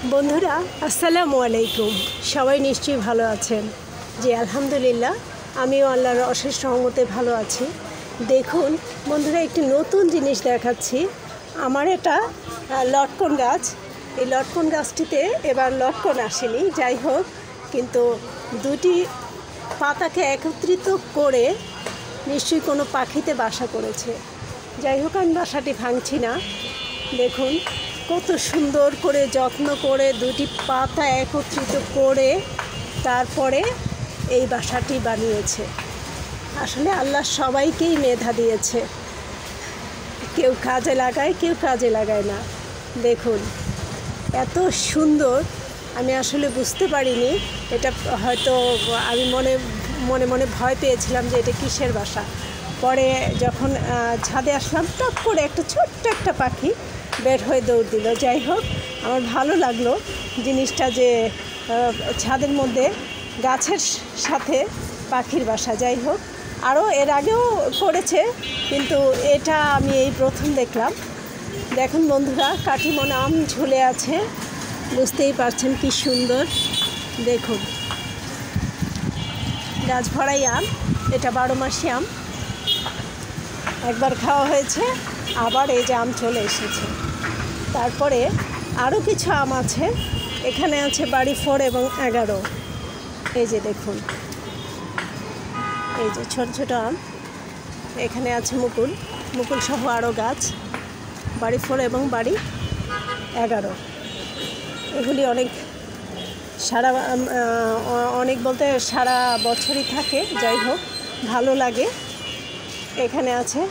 বন্ধুরা আসসালামু আলাইকুম। সবাই নিশ্চয়ই ভালো আছেন। জি আলহামদুলিল্লাহ, আমিও আল্লাহর অশেষ রহমতে ভালো আছি। দেখুন বন্ধুরা, একটি নতুন জিনিস দেখাচ্ছি। আমার এটা লটকন গাছ। এই লটকন গাছটিতে এবার লটকন আসেনি, যাই হোক, কিন্তু দুটি পাতাকে একত্রিত করে নিশ্চয়ই কোনো পাখিতে বাসা করেছে। যাই হোক, আমি বাসাটি ভাঙছি না। দেখুন কত সুন্দর করে যত্ন করে দুটি পাতা একত্রিত করে তারপরে এই বাসাটি বানিয়েছে। আসলে আল্লাহ সবাইকেই মেধা দিয়েছে, কেউ কাজে লাগায় কেউ কাজে লাগায় না। দেখুন এত সুন্দর, আমি আসলে বুঝতে পারিনি। এটা হয়তো আমি মনে মনে ভয় পেয়েছিলাম যে এটা কিসের বাসা। পরে যখন ছাদে আসলাম, টপ করে একটা ছোট্ট একটা পাখি বের হয়ে দৌড় দিল। যাই হোক, আমার ভালো লাগলো জিনিসটা যে ছাদের মধ্যে গাছের সাথে পাখির বাসা। যাই হোক, আরও এর আগেও করেছে, কিন্তু এটা আমি এই প্রথম দেখলাম। দেখুন বন্ধুরা, কাঠিমন আম ঝুলে আছে, বুঝতেই পারছেন কি সুন্দর। দেখুন গাছ ভরাই আম, এটা 12 মাসি আম। একবার খাওয়া হয়েছে, আবার এই যে আম চলে এসেছে। তারপরে আরও কিছু আম আছে, এখানে আছে বাড়ি 4 এবং 11। এই যে দেখুন, এই যে ছোট ছোট আম। এখানে আছে মুকুল সহ আরও গাছ, বাড়ি 4 এবং বাড়ি 11। এগুলি অনেক বলতে সারা বছরই থাকে। যাই হোক, ভালো লাগে। এখানে আছে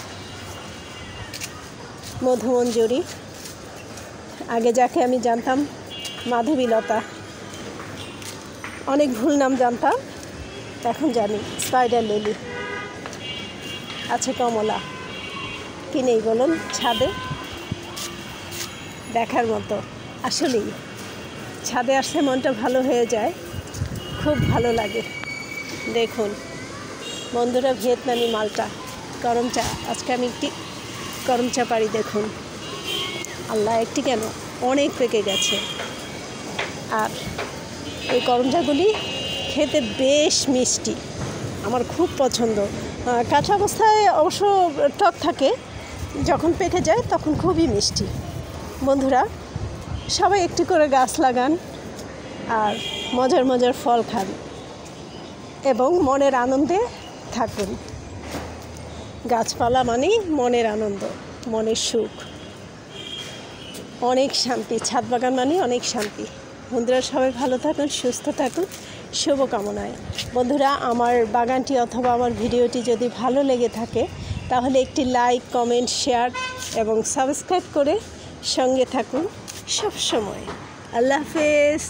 মধুমঞ্জুরি, আগে যাকে আমি জানতাম মাধবীলতা, অনেক ভুল নাম জানতাম, এখন জানি স্পাইডার লিলি। আছে কমলা, কি নেই বলুন ছাদে, দেখার মতো। আসলেই ছাদে আসলে মনটা ভালো হয়ে যায়, খুব ভালো লাগে। দেখুন বন্ধুরা, ভিয়েতনামি মালটা গরম চা, আজকে আমি একটি গরম চা পারি। দেখুন আল্লাহ, একটি কেন, অনেক পেকে গেছে। আর এই গরম চাগুলি খেতে বেশ মিষ্টি, আমার খুব পছন্দ। কাঁচা অবস্থায় অবশ্য টক থাকে, যখন পেকে যায় তখন খুবই মিষ্টি। বন্ধুরা, সবাই একটি করে গাছ লাগান আর মজার মজার ফল খান এবং মনের আনন্দে থাকুন। গাছপালা মানেই মনের আনন্দ, মনের সুখ, অনেক শান্তি। ছাদ বাগান মানে অনেক শান্তি। বন্ধুরা সবাই ভালো থাকুন, সুস্থ থাকুন, শুভকামনায়। বন্ধুরা, আমার বাগানটি অথবা আমার ভিডিওটি যদি ভালো লেগে থাকে তাহলে একটি লাইক, কমেন্ট, শেয়ার এবং সাবস্ক্রাইব করে সঙ্গে থাকুন সব সময়। আল্লাহ হাফেজ।